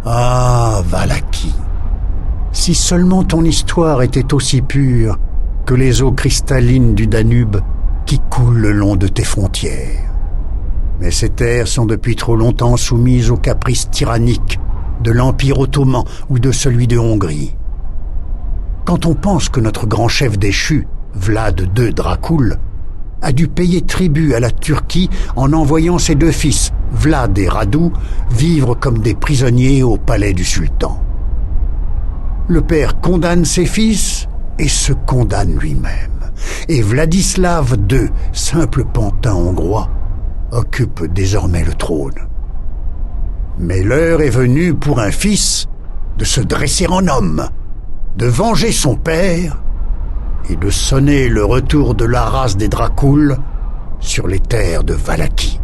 Ah, Vallaki, si seulement ton histoire était aussi pure que les eaux cristallines du Danube qui coulent le long de tes frontières. Mais ces terres sont depuis trop longtemps soumises aux caprices tyranniques de l'Empire ottoman ou de celui de Hongrie. Quand on pense que notre grand chef déchu, Vlad II Dracul, a dû payer tribut à la Turquie en envoyant ses deux fils, Vlad et Radu, vivre comme des prisonniers au palais du sultan. Le père condamne ses fils et se condamne lui-même. Et Vladislav II, simple pantin hongrois, occupe désormais le trône. Mais l'heure est venue pour un fils de se dresser en homme, de venger son père et de sonner le retour de la race des Dracul sur les terres de Vallaki.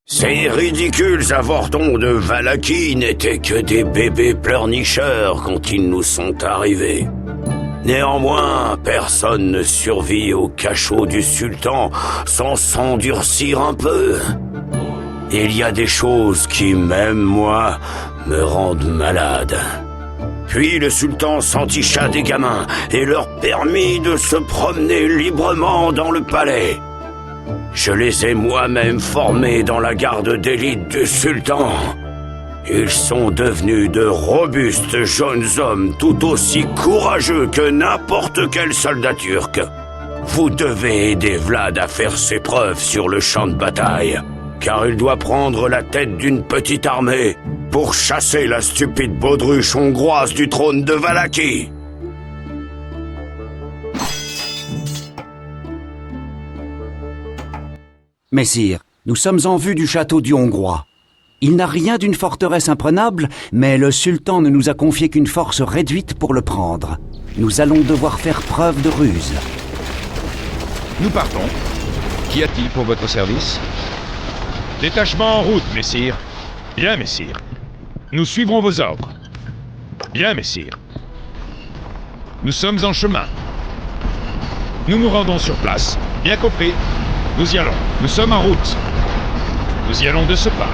Ces ridicules avortons de Vallaki n'étaient que des bébés pleurnicheurs quand ils nous sont arrivés. Néanmoins, personne ne survit au cachot du sultan sans s'endurcir un peu. Il y a des choses qui, même moi, me rendent malade. Puis le sultan s'enticha des gamins et leur permit de se promener librement dans le palais. Je les ai moi-même formés dans la garde d'élite du sultan. Ils sont devenus de robustes jeunes hommes tout aussi courageux que n'importe quel soldat turc. Vous devez aider Vlad à faire ses preuves sur le champ de bataille, car il doit prendre la tête d'une petite armée pour chasser la stupide baudruche hongroise du trône de Vallaki. Messire, nous sommes en vue du château du Hongrois. Il n'a rien d'une forteresse imprenable, mais le sultan ne nous a confié qu'une force réduite pour le prendre. Nous allons devoir faire preuve de ruse. Nous partons. Qu'y a-t-il pour votre service? Détachement en route, messire. Bien, messire. Nous suivrons vos ordres. Bien, messire. Nous sommes en chemin. Nous nous rendons sur place. Bien compris. Nous y allons. Nous sommes en route. Nous y allons de ce pas.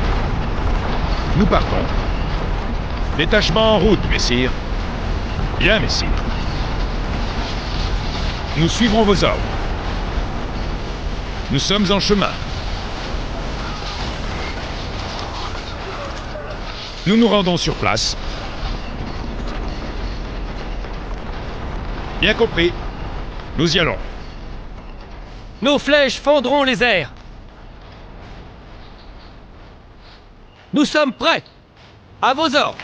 Nous partons. Détachement en route, messire. Bien, messire. Nous suivrons vos ordres. Nous sommes en chemin. Nous nous rendons sur place. Bien compris. Nous y allons. Nos flèches fendront les airs. Nous sommes prêts. À vos ordres.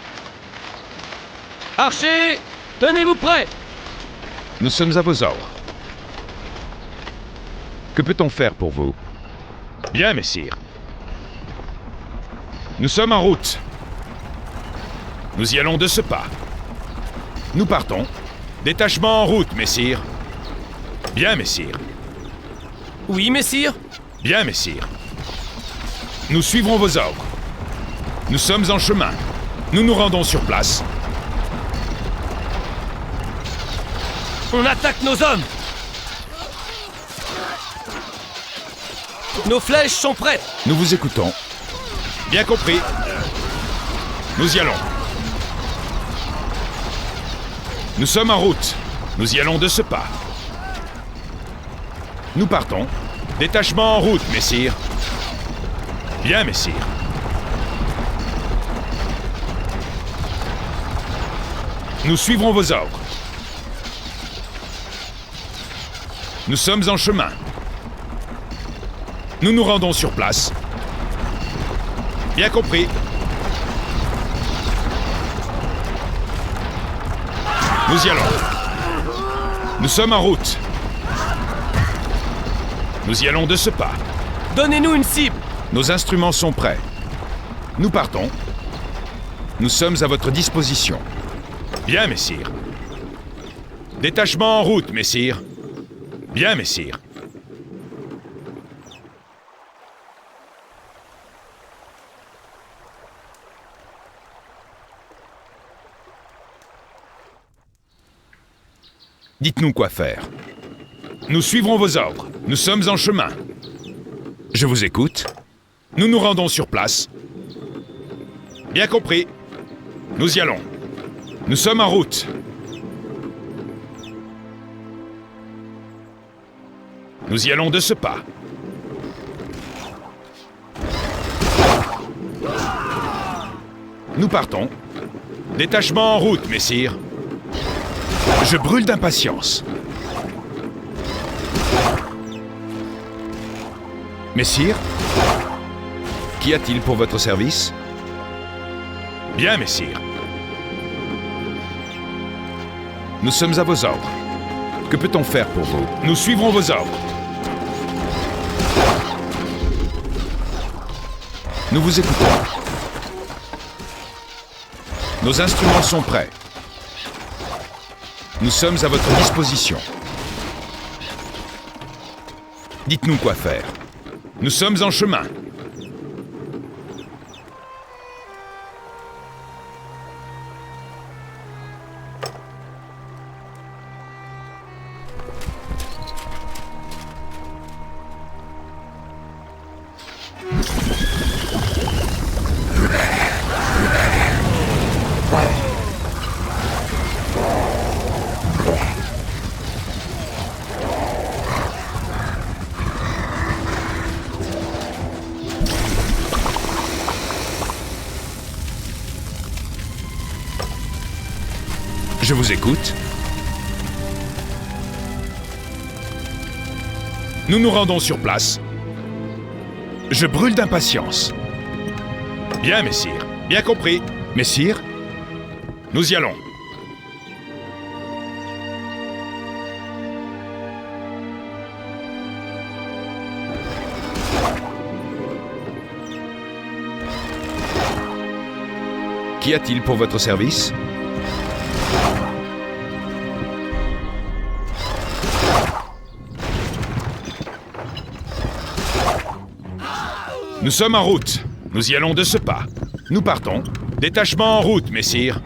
Archers, tenez-vous prêts. Nous sommes à vos ordres. Que peut-on faire pour vous? Bien, messire. Nous sommes en route. Nous y allons de ce pas. Nous partons. Détachement en route, messire. Bien, messire. Oui, messire. Bien, messire. Nous suivrons vos ordres. Nous sommes en chemin. Nous nous rendons sur place. On attaque nos hommes. Nos flèches sont prêtes. Nous vous écoutons. Bien compris. Nous y allons. Nous sommes en route. Nous y allons de ce pas. Nous partons. Détachement en route, messire. Bien, messire. Nous suivrons vos ordres. Nous sommes en chemin. Nous nous rendons sur place. Bien compris. Nous y allons. Nous sommes en route. Nous y allons de ce pas. Donnez-nous une cible. Nos instruments sont prêts. Nous partons. Nous sommes à votre disposition. Bien, messire. Détachement en route, messire. Bien, messire. Dites-nous quoi faire. Nous suivrons vos ordres. Nous sommes en chemin. Je vous écoute. Nous nous rendons sur place. Bien compris. Nous y allons. Nous sommes en route. Nous y allons de ce pas. Nous partons. Détachement en route, messire. Je brûle d'impatience. Messire, qu'y a-t-il pour votre service? Bien, messire. Nous sommes à vos ordres. Que peut-on faire pour vous? Nous suivrons vos ordres. Nous vous écoutons. Nos instruments sont prêts. Nous sommes à votre disposition. Dites-nous quoi faire. Nous sommes en chemin. Je vous écoute. Nous nous rendons sur place. Je brûle d'impatience. Bien, messire. Bien compris. Messire, nous y allons. Qu'y a-t-il pour votre service? Nous sommes en route. Nous y allons de ce pas. Nous partons. Détachement en route, messire.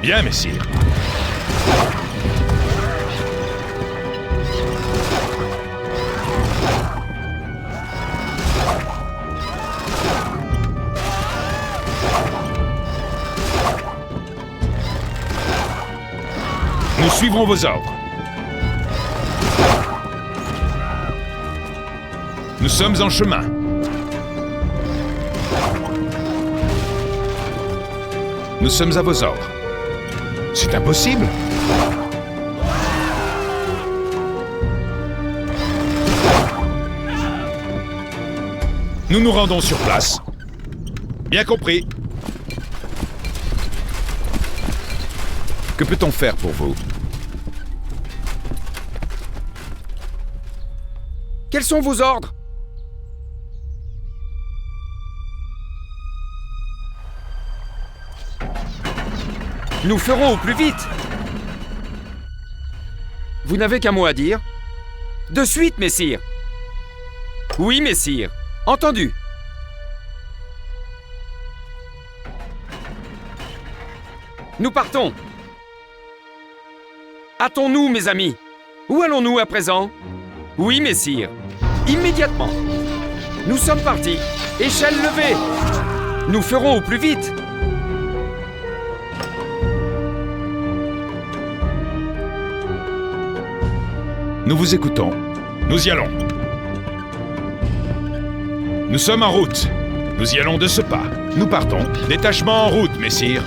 Bien, messire. Nous suivrons vos ordres. Nous sommes en chemin. Nous sommes à vos ordres. C'est impossible. Nous nous rendons sur place. Bien compris. Que peut-on faire pour vous? Quels sont vos ordres? Nous ferons au plus vite. Vous n'avez qu'un mot à dire? De suite, messire. Oui, messire. Entendu. Nous partons. Hâtons-nous, mes amis. Où allons-nous à présent? Oui, messire. Immédiatement. Nous sommes partis. Échelle levée. Nous ferons au plus vite. Nous vous écoutons. Nous y allons. Nous sommes en route. Nous y allons de ce pas. Nous partons. Détachement en route, messire.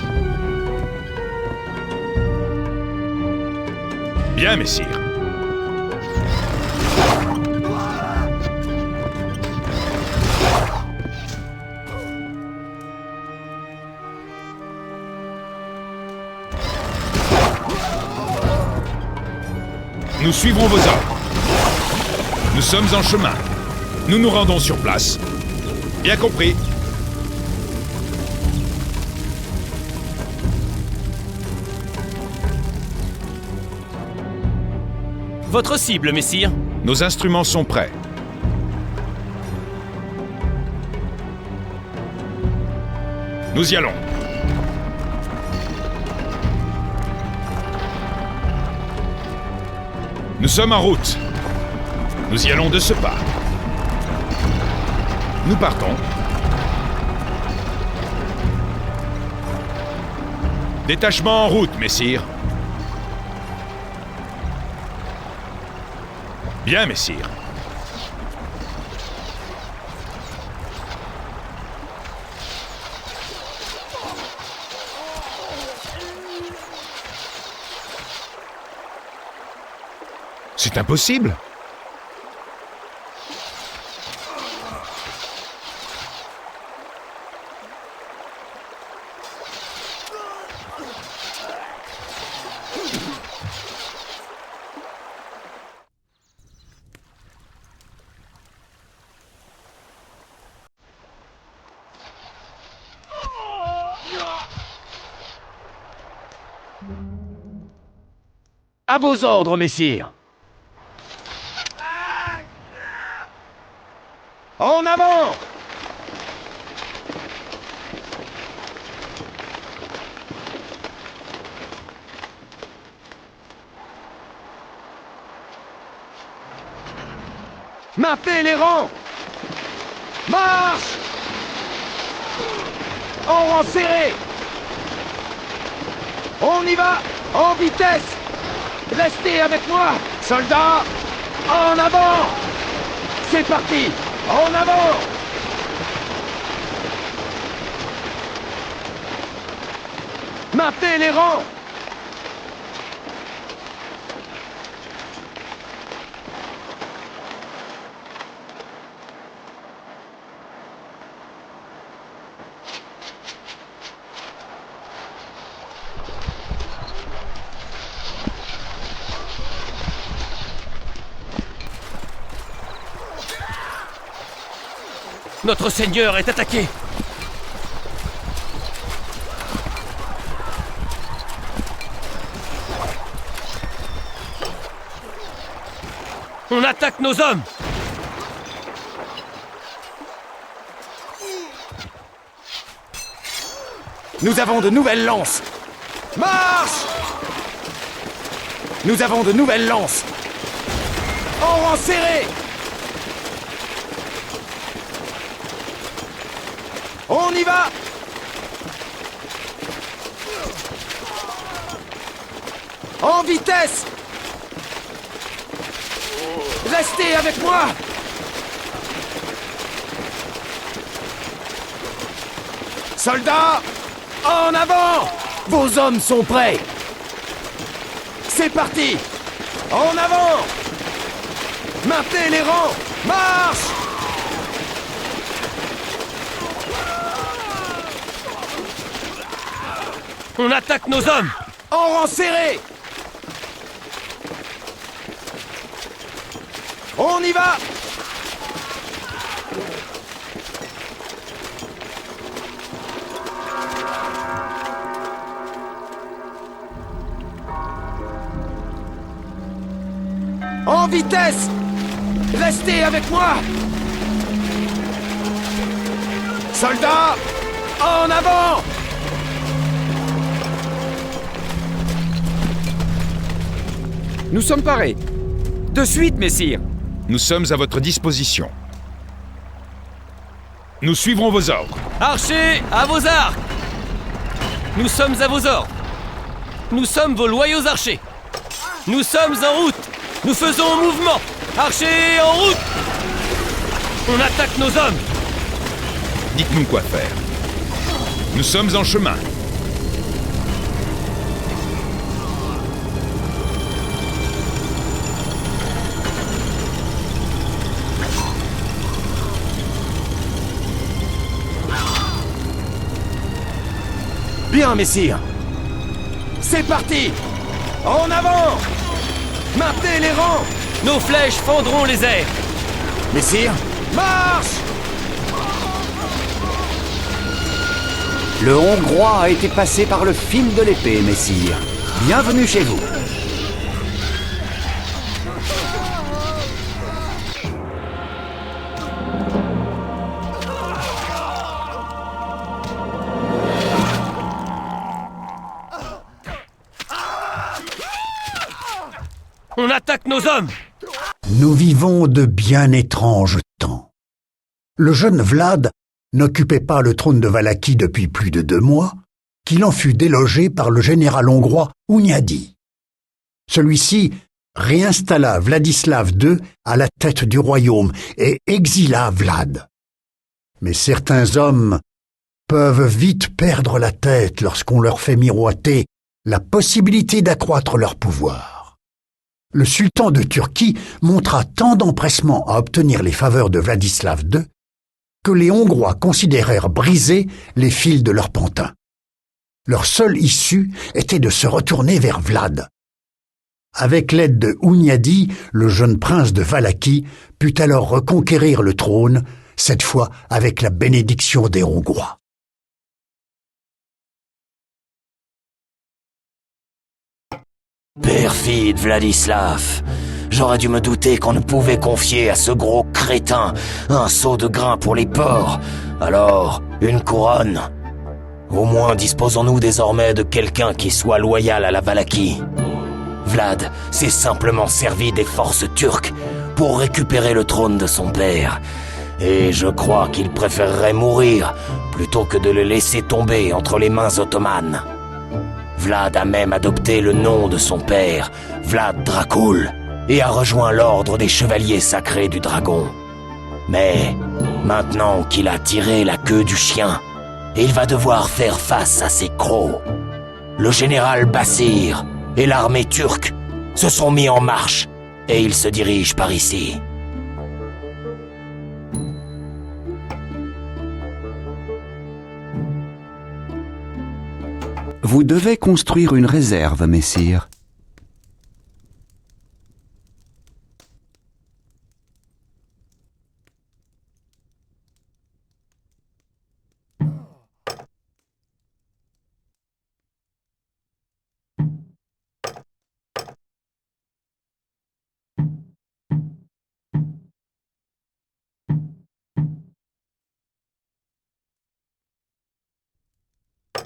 Bien, messire. Nous suivrons vos ordres. Nous sommes en chemin. Nous nous rendons sur place. Bien compris. Votre cible, messire. Nos instruments sont prêts. Nous y allons. Nous sommes en route. Nous y allons de ce pas. Nous partons. Détachement en route, messire. Bien, messire. C'est impossible. À vos ordres, messire. En avant! Maintenez les rangs! Marche! En rang serré! On y va! En vitesse! Restez avec moi! Soldats! En avant! C'est parti! En avant! Maintenez les rangs! Notre seigneur est attaqué! On attaque nos hommes! Nous avons de nouvelles lances! Marche! Nous avons de nouvelles lances! En rang serré! On y va! En vitesse! Restez avec moi! Soldats! En avant! Vos hommes sont prêts! C'est parti! En avant! Maintenez les rangs! Marche! On attaque nos hommes! En rang serré! On y va! En vitesse! Restez avec moi! Soldats! En avant! Nous sommes parés. De suite, messire. Nous sommes à votre disposition. Nous suivrons vos ordres. Archers, à vos arcs! Nous sommes à vos ordres. Nous sommes vos loyaux archers. Nous sommes en route. Nous faisons un mouvement. Archers, en route! On attaque nos hommes. Dites-nous quoi faire. Nous sommes en chemin. Bien, messire. C'est parti! En avant! Maintenez les rangs! Nos flèches fendront les airs! Messire, marche! Le Hongrois a été passé par le fil de l'épée, messire. Bienvenue chez vous. On attaque nos hommes! Nous vivons de bien étranges temps. Le jeune Vlad n'occupait pas le trône de Valaquie depuis plus de 2 mois, qu'il en fut délogé par le général hongrois Hunyadi. Celui-ci réinstalla Vladislav II à la tête du royaume et exila Vlad. Mais certains hommes peuvent vite perdre la tête lorsqu'on leur fait miroiter la possibilité d'accroître leur pouvoir. Le sultan de Turquie montra tant d'empressement à obtenir les faveurs de Vladislav II que les Hongrois considérèrent briser les fils de leur pantin. Leur seule issue était de se retourner vers Vlad. Avec l'aide de Hunyadi, le jeune prince de Valaquie put alors reconquérir le trône, cette fois avec la bénédiction des Hongrois. Perfide Vladislav. J'aurais dû me douter qu'on ne pouvait confier à ce gros crétin un seau de grain pour les porcs. Alors, une couronne. Au moins disposons-nous désormais de quelqu'un qui soit loyal à la Valaquie. Vlad s'est simplement servi des forces turques pour récupérer le trône de son père. Et je crois qu'il préférerait mourir plutôt que de le laisser tomber entre les mains ottomanes. Vlad a même adopté le nom de son père, Vlad Dracul, et a rejoint l'ordre des chevaliers sacrés du dragon. Mais maintenant qu'il a tiré la queue du chien, il va devoir faire face à ses crocs. Le général Bassir et l'armée turque se sont mis en marche et ils se dirigent par ici. Vous devez construire une réserve, messire.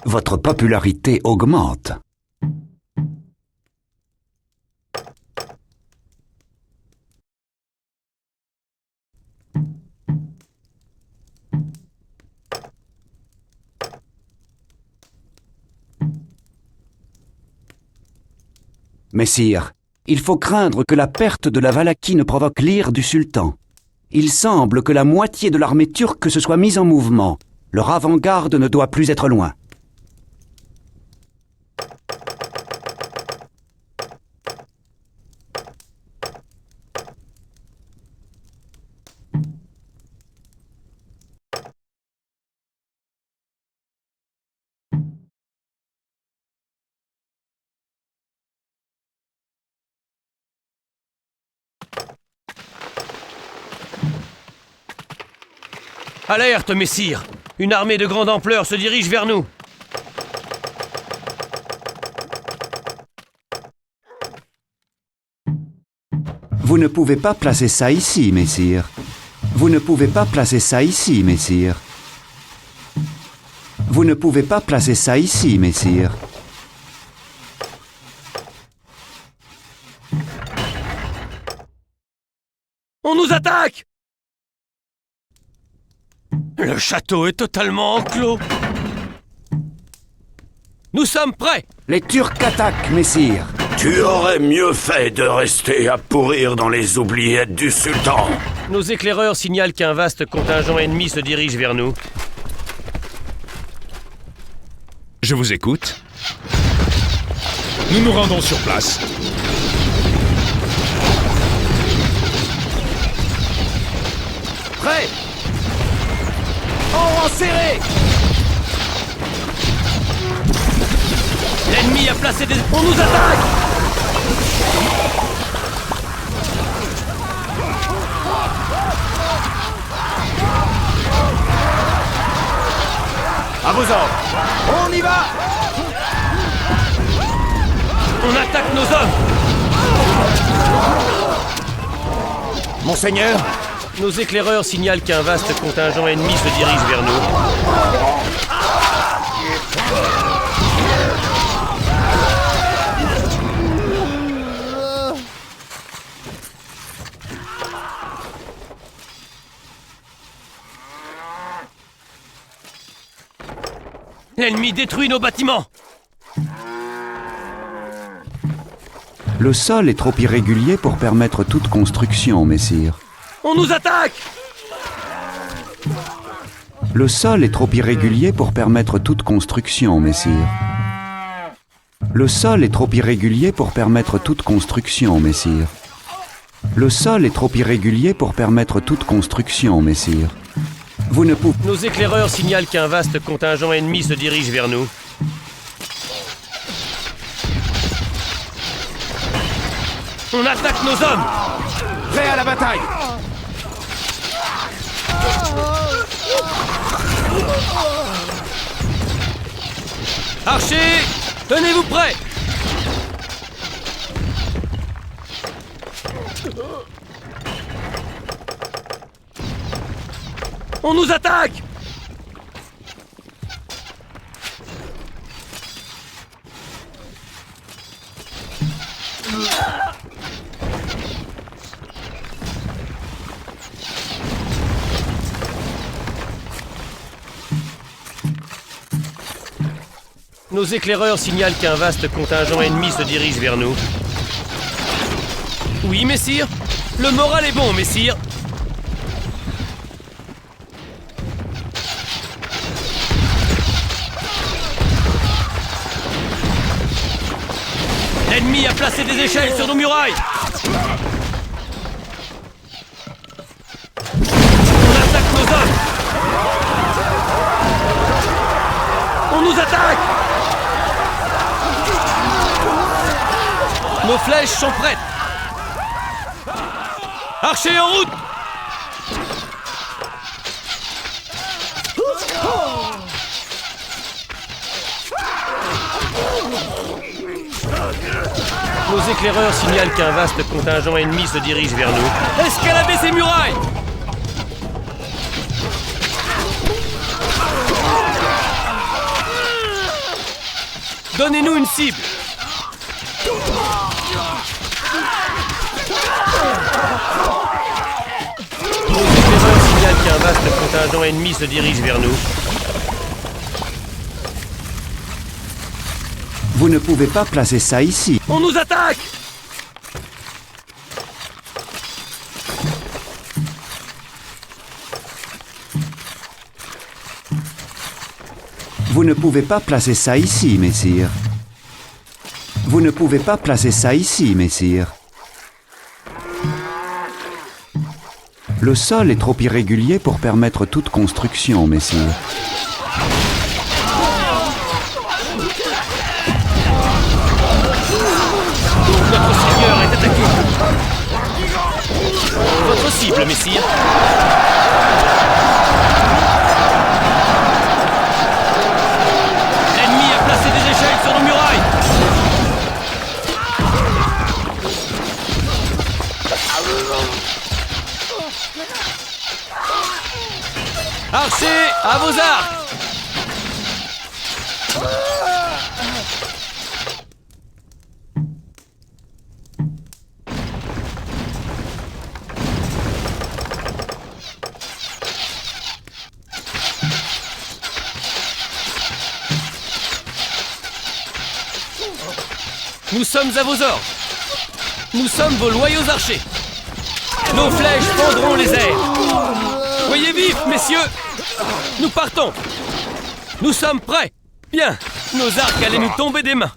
Votre popularité augmente. Messire, il faut craindre que la perte de la Valaquie ne provoque l'ire du sultan. Il semble que la moitié de l'armée turque se soit mise en mouvement. Leur avant-garde ne doit plus être loin. Alerte, messire! Une armée de grande ampleur se dirige vers nous! Vous ne pouvez pas placer ça ici, messire. Vous ne pouvez pas placer ça ici, messire. Vous ne pouvez pas placer ça ici, messire. On nous attaque! Le château est totalement enclos. Nous sommes prêts! Les Turcs attaquent, messire. Tu aurais mieux fait de rester à pourrir dans les oubliettes du sultan. Nos éclaireurs signalent qu'un vaste contingent ennemi se dirige vers nous. Je vous écoute. Nous nous rendons sur place. Prêt! En rang serré! L'ennemi a placé des... On nous attaque! À vos ordres! On y va! On attaque nos hommes! Monseigneur, Nos éclaireurs signalent qu'un vaste contingent ennemi se dirige vers nous. L'ennemi détruit nos bâtiments. Le sol est trop irrégulier pour permettre toute construction, messire. On nous attaque! Le sol est trop irrégulier pour permettre toute construction, messire. Le sol est trop irrégulier pour permettre toute construction, messire. Le sol est trop irrégulier pour permettre toute construction, messire. Vous ne pouvez... Nos éclaireurs signalent qu'un vaste contingent ennemi se dirige vers nous. On attaque nos hommes! Prêt à la bataille! Archers, tenez-vous prêts! On nous attaque! Nos éclaireurs signalent qu'un vaste contingent ennemi se dirige vers nous. Oui, messire. Le moral est bon, messire. L'ennemi a placé des échelles sur nos murailles. On attaque nos hommes. On nous attaque. Nos flèches sont prêtes. Archers en route. Nos éclaireurs signalent qu'un vaste contingent ennemi se dirige vers nous. Escaladez ces murailles! Donnez-nous une cible! Nos éclaireurs signalent qu'un vaste contingent ennemi se dirige vers nous. Vous ne pouvez pas placer ça ici. On nous attaque! Vous ne pouvez pas placer ça ici, messire. Vous ne pouvez pas placer ça ici, messire. Le sol est trop irrégulier pour permettre toute construction, messire. Notre seigneur est attaqué. Votre cible, messire. L'ennemi a placé des échelles sur nos murailles. Archers, à vos arcs. Nous sommes à vos ordres. Nous sommes vos loyaux archers. Nos flèches fendront les airs. Soyez vifs, messieurs. Nous partons. Nous sommes prêts. Bien. Nos arcs allaient nous tomber des mains.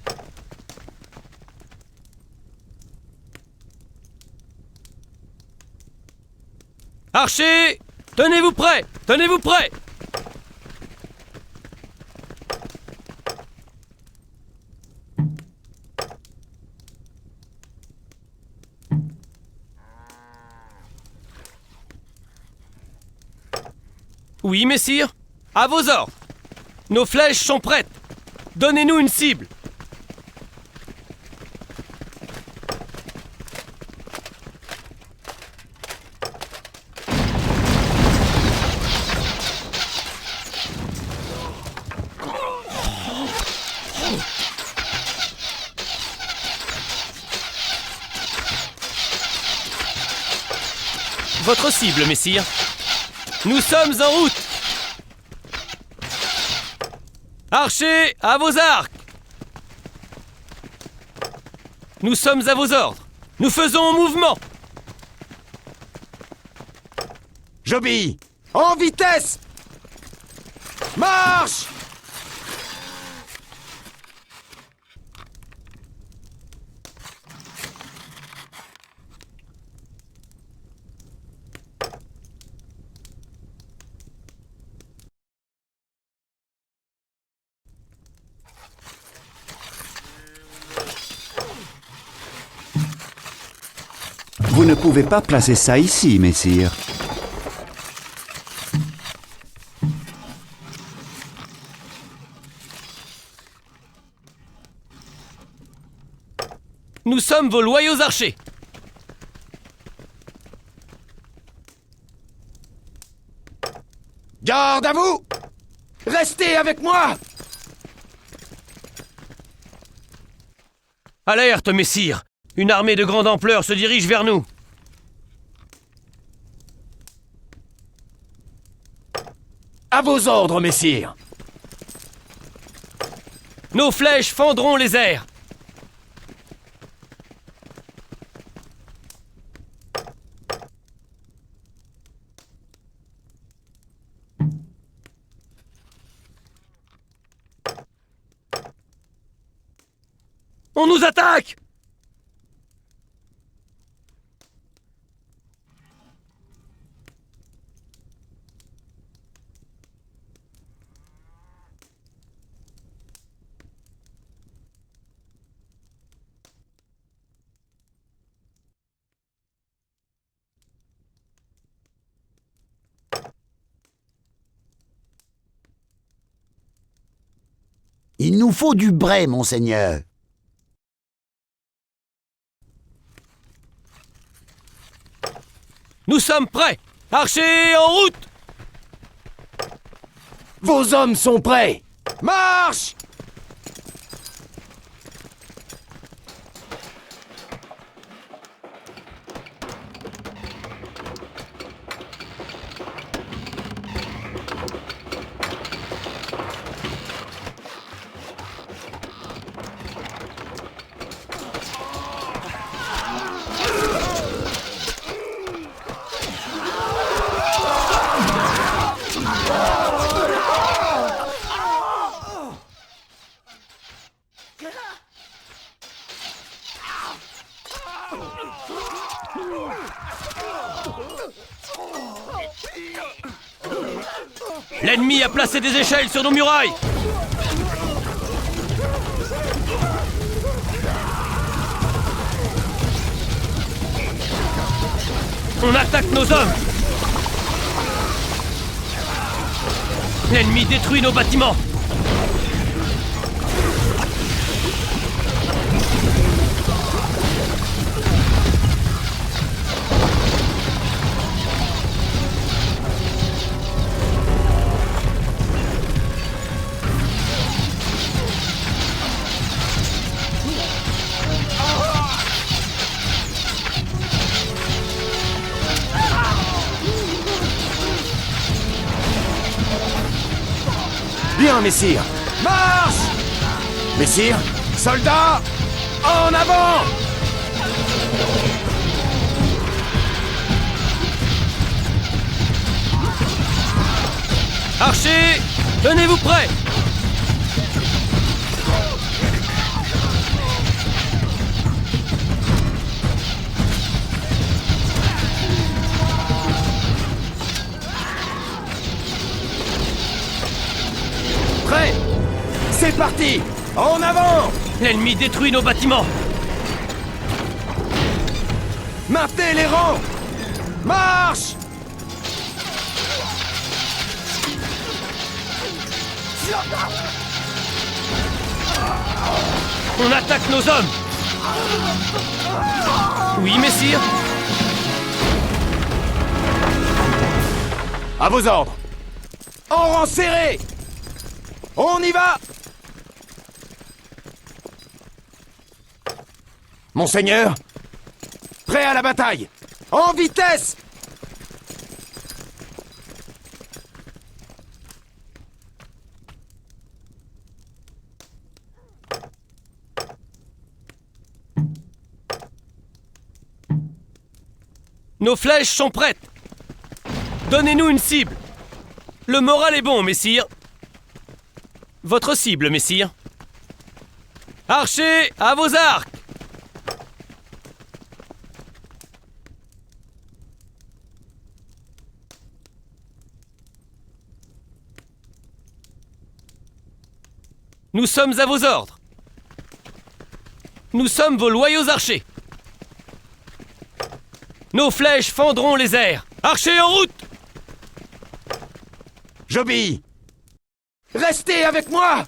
Archers, tenez-vous prêts. Tenez-vous prêts. Oui, messire. À vos ordres. Nos flèches sont prêtes. Donnez-nous une cible. Votre cible, messire. Nous sommes en route. Archers, à vos arcs! Nous sommes à vos ordres. Nous faisons mouvement. J'obéis. En vitesse! Marche! Vous ne pouvez pas placer ça ici, messire. Nous sommes vos loyaux archers. Garde à vous! Restez avec moi! Alerte, messire! Une armée de grande ampleur se dirige vers nous. À vos ordres, messire! Nos flèches fendront les airs. On nous attaque! Il nous faut du brai, monseigneur. Nous sommes prêts! Archers, en route! Vos hommes sont prêts! Marche! L'ennemi a placé des échelles sur nos murailles! On attaque nos hommes! L'ennemi détruit nos bâtiments! Bien, messire! Marche! Messire, soldats, en avant! Archers, tenez-vous prêts! Prêt! C'est parti! En avant! L'ennemi détruit nos bâtiments! Maintenez les rangs! Marche! On attaque nos hommes! Oui, messire! À vos ordres! En rang serré! On y va! Monseigneur, prêt à la bataille! En vitesse! Nos flèches sont prêtes. Donnez-nous une cible. Le moral est bon, messire. Votre cible, messire. Archers, à vos arcs! Nous sommes à vos ordres. Nous sommes vos loyaux archers. Nos flèches fendront les airs. Archers en route! J'obéis. Restez avec moi!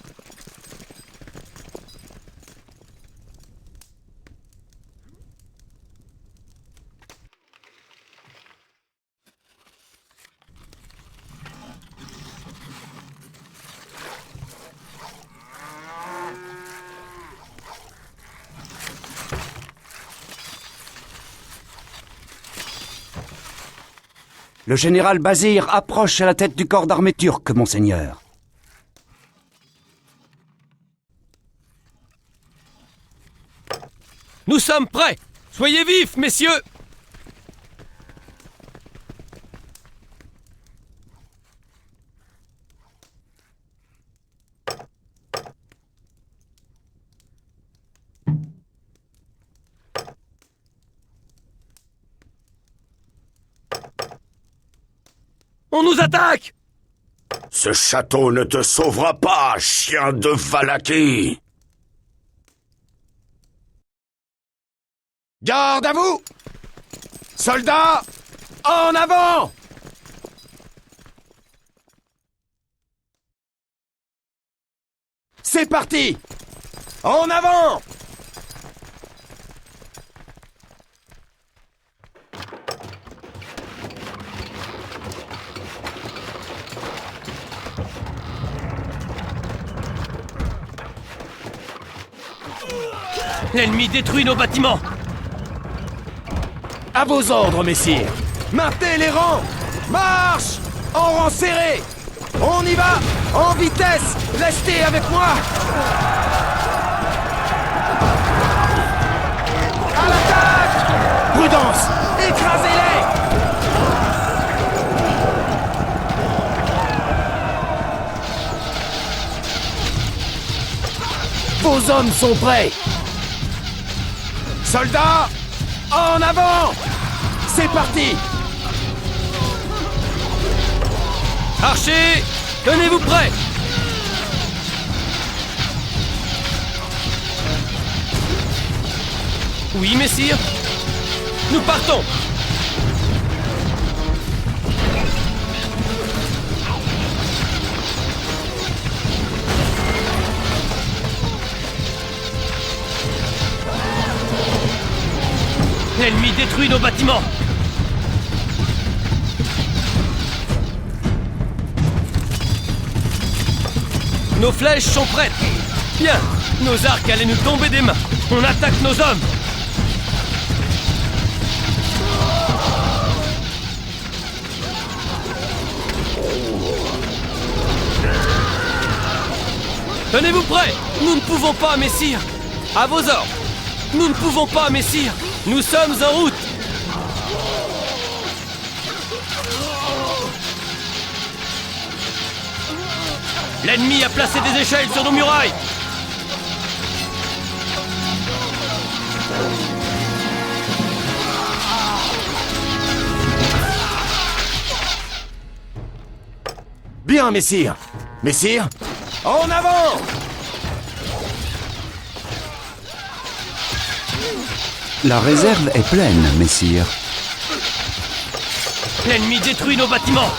Le général Bazir approche à la tête du corps d'armée turc, monseigneur. Nous sommes prêts! Soyez vifs, messieurs! On nous attaque! Ce château ne te sauvera pas, chien de Valaki! Garde à vous! Soldats, en avant! C'est parti! En avant! L'ennemi détruit nos bâtiments! À vos ordres, messire! Maintenez les rangs! Marche! En rang serré! On y va! En vitesse! Restez avec moi! À l'attaque! Prudence! Écrasez-les! Vos hommes sont prêts! Soldats, en avant! C'est parti! Archers, tenez-vous prêts! Oui, messire. Nous partons! L'ennemi détruit nos bâtiments! Nos flèches sont prêtes! Bien! Nos arcs allaient nous tomber des mains! On attaque nos hommes! Tenez-vous prêts! Nous ne pouvons pas, messire! À vos ordres! Nous ne pouvons pas, messire! Nous sommes en route! L'ennemi a placé des échelles sur nos murailles! Bien, messire! Messire, en avant! La réserve est pleine, messire. L'ennemi détruit nos bâtiments!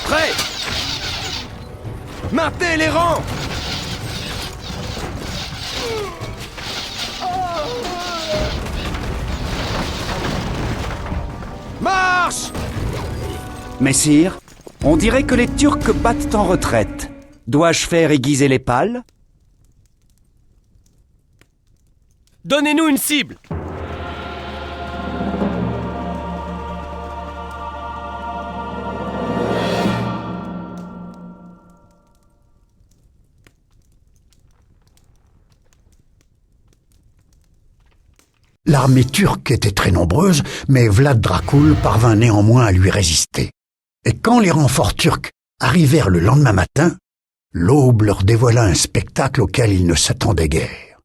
Prêt! Maintenez les rangs! Marche! Messire, on dirait que les Turcs battent en retraite. Dois-je faire aiguiser les pales? Donnez-nous une cible! L'armée turque était très nombreuse, mais Vlad Dracul parvint néanmoins à lui résister. Et quand les renforts turcs arrivèrent le lendemain matin, l'aube leur dévoila un spectacle auquel ils ne s'attendaient guère.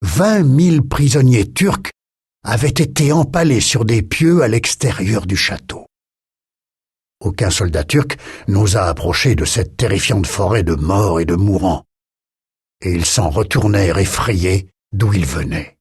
20 000 prisonniers turcs avaient été empalés sur des pieux à l'extérieur du château. Aucun soldat turc n'osa approcher de cette terrifiante forêt de morts et de mourants, et ils s'en retournèrent effrayés d'où ils venaient.